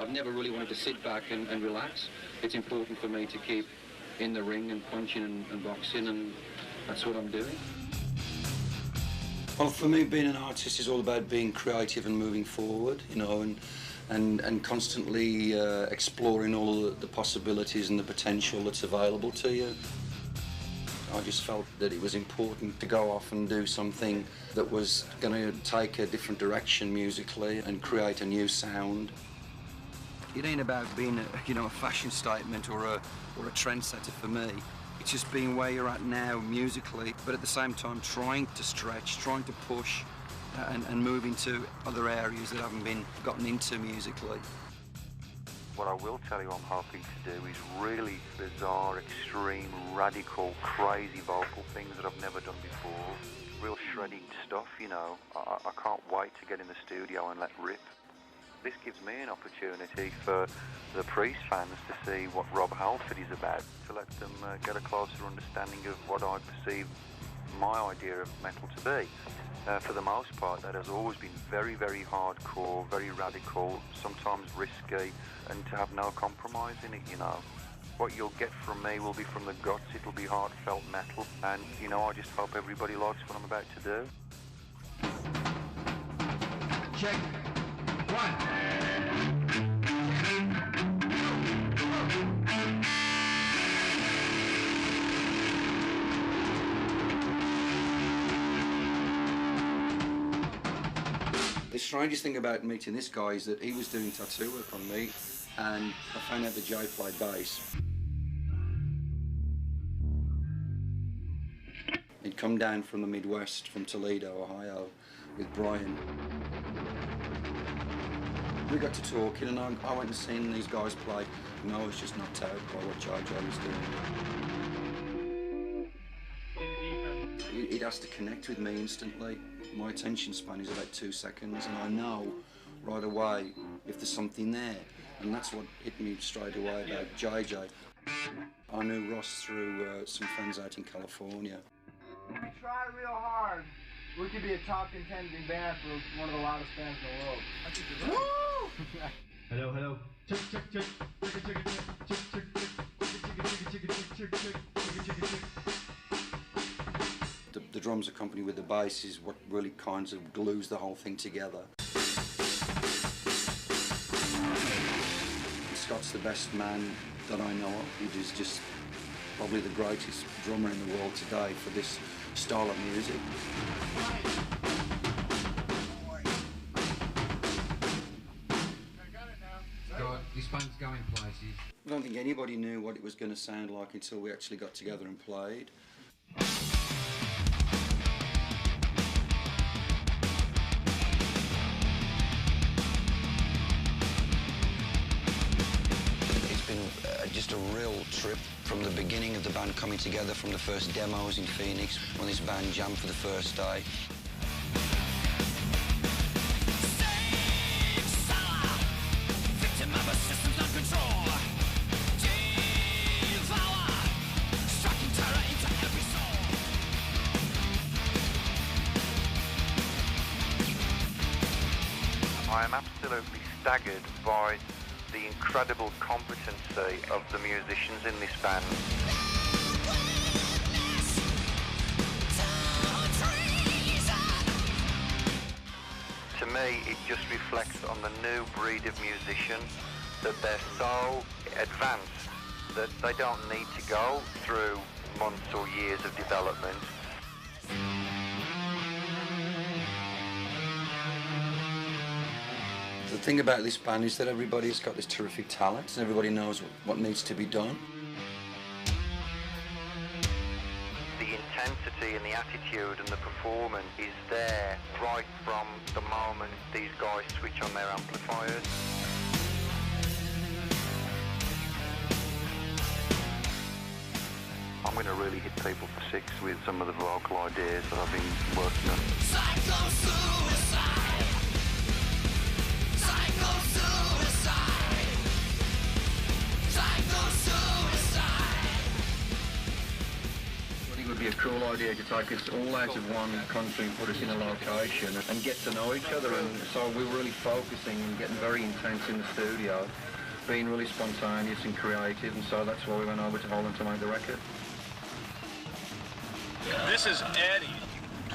I've never really wanted to sit back and relax. It's important for me to keep in the ring and punching and boxing, and that's what I'm doing. Well, for me, being an artist is all about being creative and moving forward, you know, and constantly exploring all the possibilities and the potential that's available to you. I just felt that it was important to go off and do something that was going to take a different direction musically and create a new sound. It ain't about being a fashion statement or a trendsetter for me. It's just being where you're at now musically, but at the same time trying to stretch, trying to push and move into other areas that haven't been gotten into musically. What I will tell you I'm hoping to do is really bizarre, extreme, radical, crazy vocal things that I've never done before. Real shredding stuff, you know. I can't wait to get in the studio and let rip. This gives me an opportunity for the Priest fans to see what Rob Halford is about, to let them get a closer understanding of what I perceive my idea of metal to be. For the most part, that has always been very, very hardcore, very radical, sometimes risky, and to have no compromise in it, you know. What you'll get from me will be from the guts, it'll be heartfelt metal, and, you know, I just hope everybody likes what I'm about to do. Check. One. The strangest thing about meeting this guy is that he was doing tattoo work on me, and I found out that Jay played bass. He'd come down from the Midwest, from Toledo, Ohio, with Brian. We got to talking, and I went and seen these guys play, and I was just knocked out by what Jay was doing. He'd asked to connect with me instantly. My attention span is about 2 seconds, and I know right away if there's something there, and that's what hit me straight away about JJ. I knew Ross through some friends out in California. If we try real hard, we could be a top contending band for one of the loudest bands in the world. I think you're right. Woo! Hello, hello. Check, check, check. Check, check, check, check, check, check, check, check. The drums accompanied with the bass is what really kind of glues the whole thing together. Scott's the best man that I know of. He is just probably the greatest drummer in the world today for this style of music. This band's going places. I don't think anybody knew what it was going to sound like until we actually got together and played. Just a real trip from the beginning of the band coming together, from the first demos in Phoenix when this band jammed for the first day. I am absolutely staggered by the incredible competency of the musicians in this band. To me, it just reflects on the new breed of musician, that they're so advanced that they don't need to go through months or years of development. The thing about this band is that everybody's got this terrific talent and everybody knows what needs to be done. The intensity and the attitude and the performance is there right from the moment these guys switch on their amplifiers. I'm going to really hit people for six with some of the vocal ideas that I've been working on. Psycho suicide. Psycho suicide. Psycho suicide. I think it would be a cool idea to take us all out of one country and put us in a location and get to know each other. And so we were really focusing and getting very intense in the studio, being really spontaneous and creative, and so that's why we went over to Holland to make the record. This is Eddie,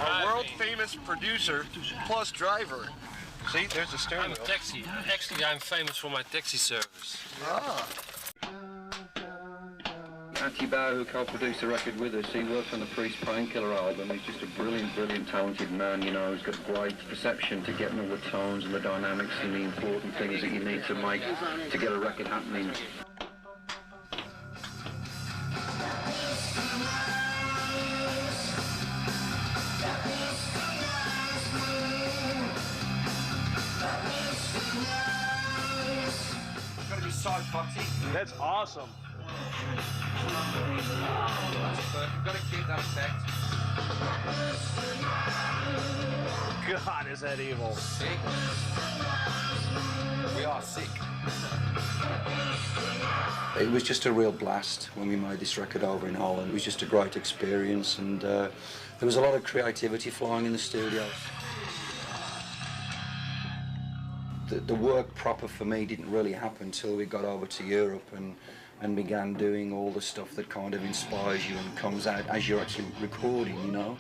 our world-famous producer plus driver. See, there's the steering wheel. I'm a taxi. Actually, I'm famous for my taxi service. Ah. Atty Bauer, who co-produced the record with us, he worked on the Priest Painkiller album. He's just a brilliant, brilliant, talented man, you know. He's got great perception to getting all the tones and the dynamics and the important things that you need to make to get a record happening. Gotta be side foxy. That's awesome. That's perfect. You've got to keep that effect. God, is that evil? Sick. We are sick. It was just a real blast when we made this record over in Holland. It was just a great experience, and there was a lot of creativity flowing in the studio. The work proper for me didn't really happen until we got over to Europe and began doing all the stuff that kind of inspires you and comes out as you're actually recording, you know.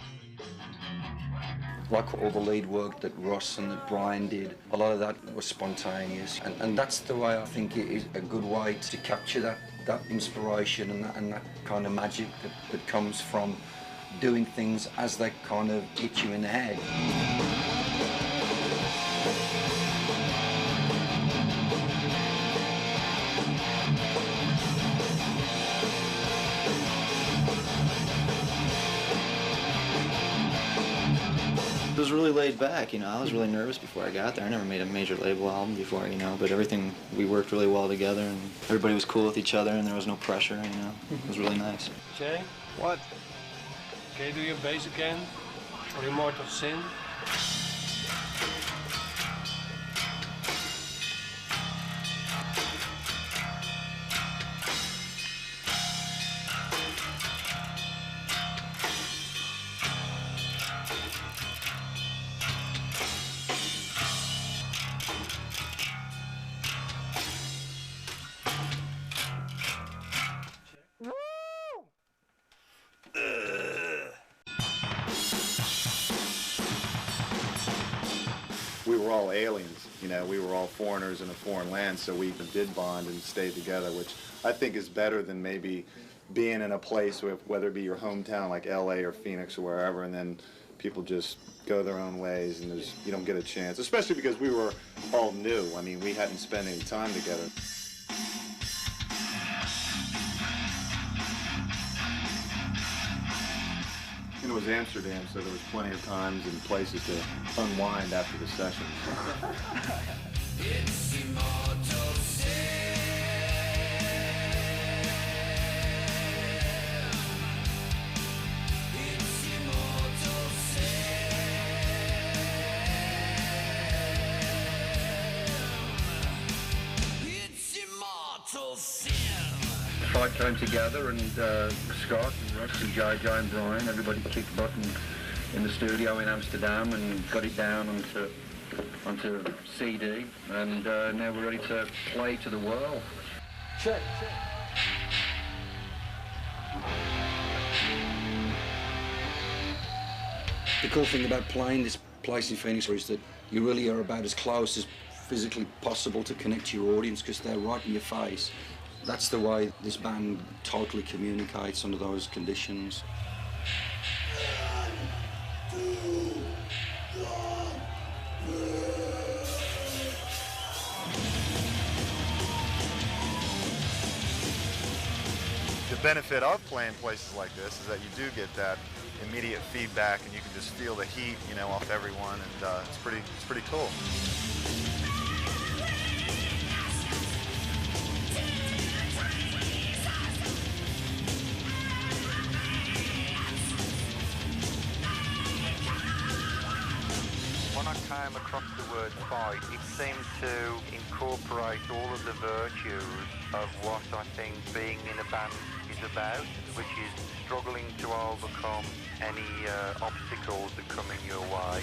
Like all the lead work that Russ and that Brian did, a lot of that was spontaneous. And that's the way I think it is a good way to capture that inspiration and that kind of magic that comes from doing things as they kind of hit you in the head. It was really laid back, you know. I was really nervous before I got there. I never made a major label album before, you know, but everything, we worked really well together, and everybody was cool with each other, and there was no pressure, you know. It was really nice. Jay? What? Can you do your bass again? Or Immortal Sin? We were all aliens, you know, we were all foreigners in a foreign land, so we did bond and stay together, which I think is better than maybe being in a place, whether it be your hometown like LA or Phoenix or wherever, and then people just go their own ways and you don't get a chance, especially because we were all new. I mean, we hadn't spent any time together. And it was Amsterdam, so there was plenty of times and places to unwind after the session. It's immortal sin. It's immortal sin. It's immortal sin. The fight came together, and Scott and Russ and JJ and Brian, everybody kicked butt in the studio in Amsterdam and got it down onto CD, and now we're ready to play to the world. Check. The cool thing about playing this place in Phoenix is that you really are about as close as physically possible to connect to your audience because they're right in your face. That's the way this band totally communicates under those conditions. The benefit of playing places like this is that you do get that immediate feedback, and you can just feel the heat, you know, off everyone, and it's pretty cool. When I came across the word fight, it seemed to incorporate all of the virtues of what I think being in a band is about, which is struggling to overcome any obstacles that come in your way.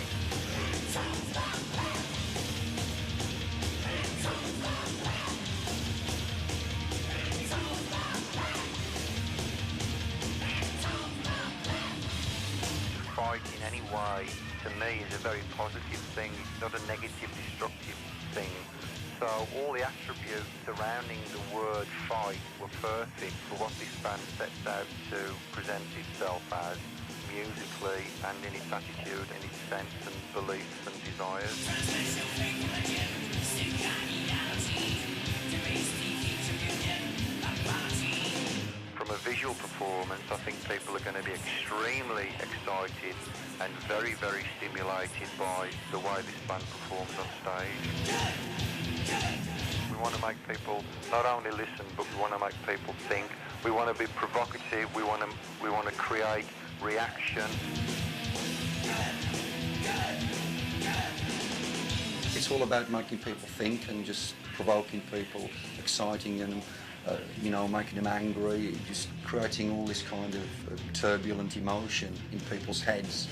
Fight in any way, to me, is a very positive thing. It's not a negative, destructive thing. So all the attributes surrounding the word fight were perfect for what this band sets out to present itself as, musically and in its attitude, in its sense and beliefs and desires. From a visual performance, I think people are going to be extremely excited and very, very stimulated by the way this band performs on stage. We want to make people not only listen, but we want to make people think. We want to be provocative. We want to create reaction. It's all about making people think and just provoking people, exciting them, you know, making them angry, just creating all this kind of turbulent emotion in people's heads.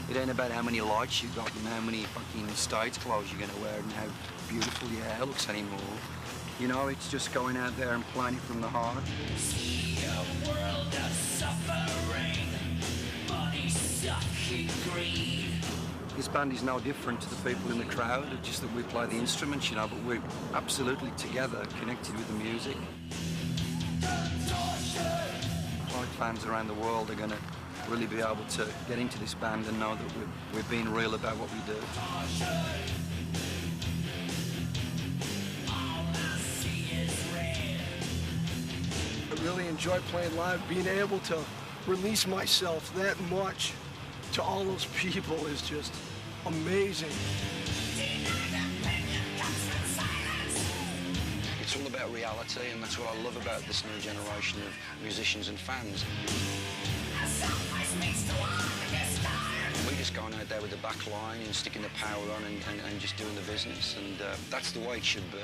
It ain't about how many lights you got and how many fucking stage clothes you're gonna wear and how beautiful your hair looks anymore. You know, it's just going out there and playing it from the heart. See a world of suffering, money sucking greed. This band is no different to the people in the crowd, it's just that we play the instruments, you know, but we're absolutely together, connected with the music. Like fans around the world are going to really be able to get into this band and know that we're being real about what we do. I really enjoy playing live. Being able to release myself that much to all those people is just amazing. It's all about reality, and that's what I love about this new generation of musicians and fans. We're just going out there with the back line and sticking the power on and just doing the business, and that's the way it should be.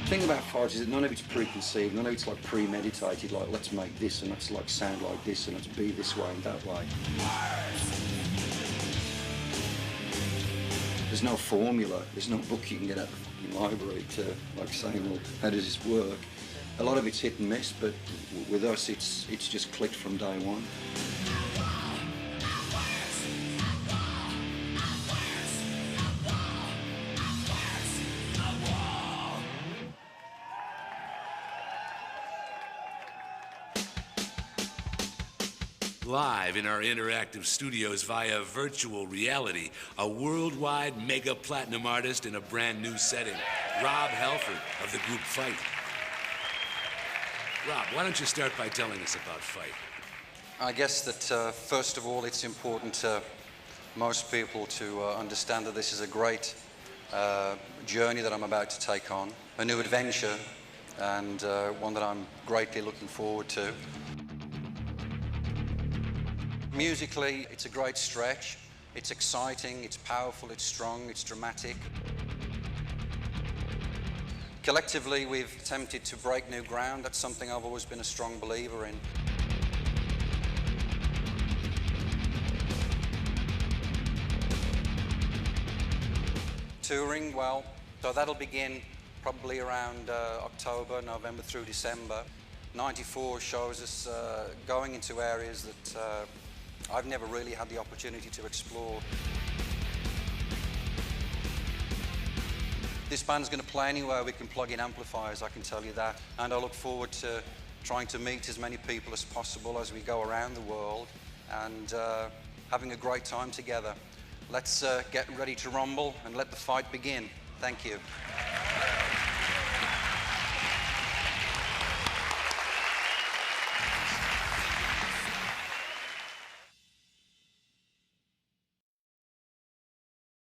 The thing about fight is that none of it's preconceived, none of it's like premeditated, like let's make this and let's like sound like this and let's be this way and that way. There's no formula, there's no book you can get out of the fucking library to like saying, well, how does this work? A lot of it's hit and miss, but with us it's just clicked from day one. Live in our interactive studios via virtual reality, a worldwide mega platinum artist in a brand new setting, Rob Halford of the group Fight. Rob, why don't you start by telling us about Fight? I guess that first of all, it's important to most people to understand that this is a great journey that I'm about to take on, a new adventure, and one that I'm greatly looking forward to. Musically, it's a great stretch. It's exciting, it's powerful, it's strong, it's dramatic. Collectively, we've attempted to break new ground. That's something I've always been a strong believer in. Touring, well, so that'll begin probably around October, November through December. 94 shows us going into areas that I've never really had the opportunity to explore. This band's going to play anywhere we can plug in amplifiers, I can tell you that. And I look forward to trying to meet as many people as possible as we go around the world and having a great time together. Let's get ready to rumble and let the fight begin. Thank you.